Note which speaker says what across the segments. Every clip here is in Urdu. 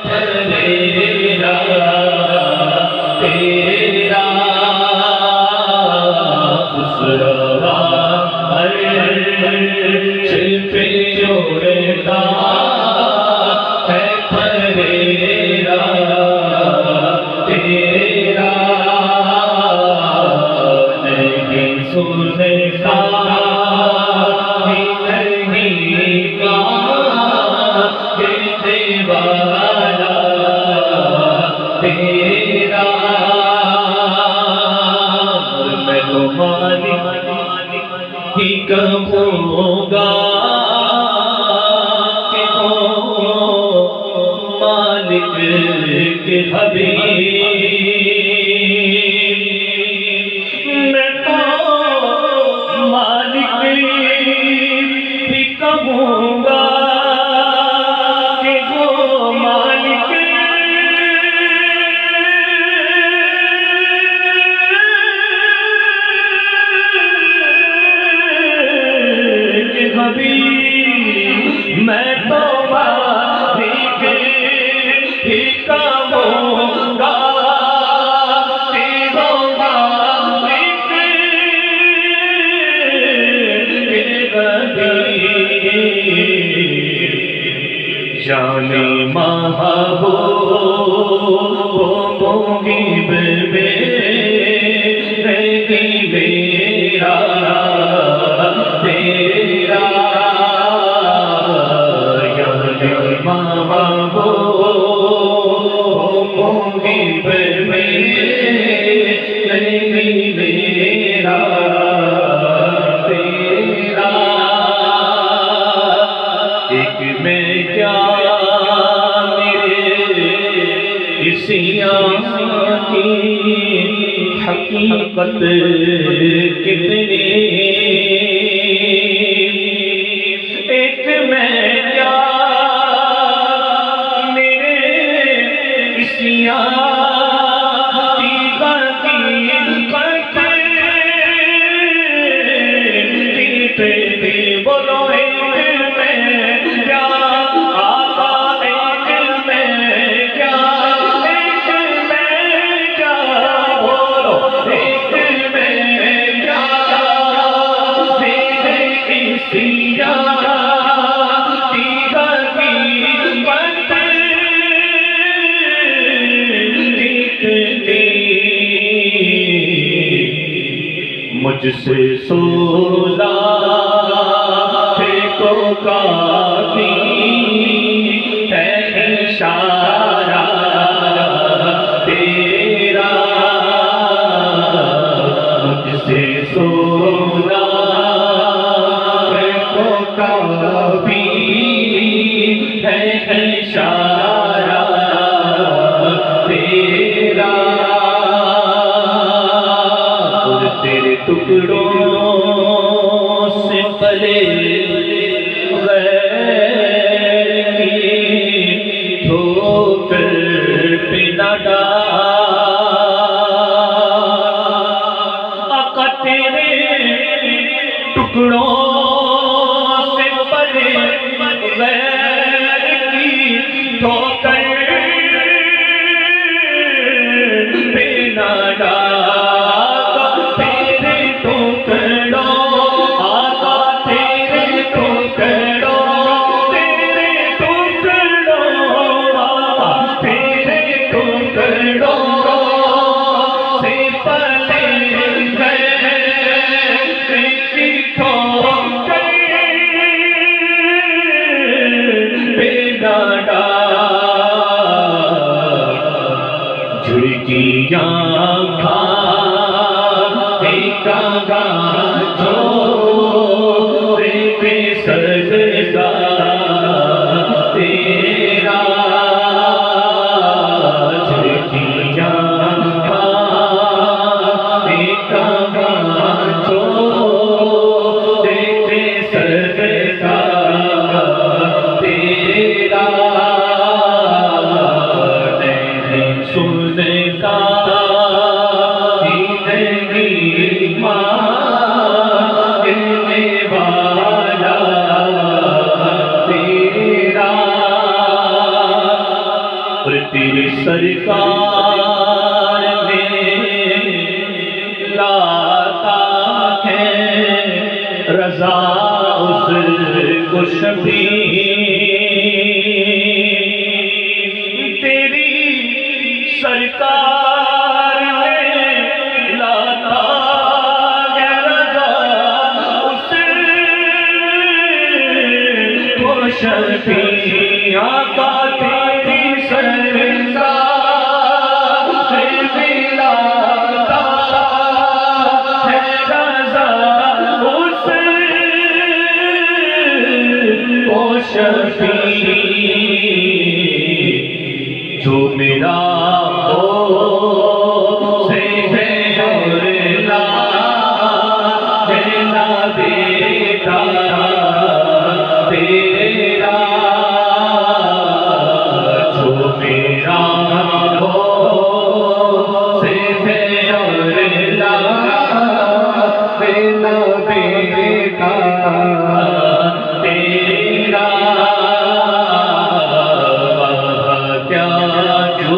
Speaker 1: پریرا تیرا خسروا عرش پہ جوڑتا ہے پریرا تیرا نہیں سنتا ہی کہوں گا کہ ہو مالک کے حبیب میں تو مالک ہی کہوں گا کہ ہو مالک میں تو مالک ہی کہوں گا تیرا مالک کے غریب جان محبوب مغیب میں نہیں میرا تیرا مغیب میں نہیں میرا تیرا ایک میں کیا میرے اسیاں کی حقیقت کتنی ایک میں کیا بولو ایک میں کیا آقا ایک میں کیا ایک میں کیا بولو ایک میں کیا میرے اسیاں مجھ سے سولا ہے تو کافی ہے اشارہ تیرا مجھ سے سولا ہے تو کافی ہے اشارہ تیرا تیرے ٹکڑوں سے پلے غیر کی ٹھوکر پہ نہ ڈال آقا تیرے ٹکڑوں سے پلے غیر کی ٹھوکر پہ نہ ڈال اور تیری سرکار میں لاتا ہے رضا اس کو شبیر، تیری سرکار میں لاتا ہے رضا اس کو شبیر، آقا تیری سرکار میں لاتا ہے رضا اس کو شبیر، جو میرا ہو سے ہے اور لا دینا بیٹا تیرا، جو میرا ہو سے ہے اور لا دینا بیٹا تیرا، کیا جو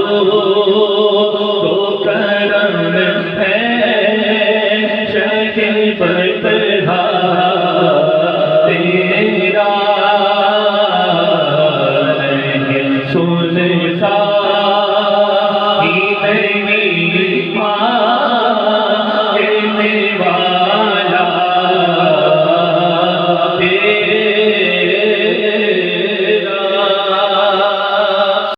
Speaker 1: کرم ہے شہ بدر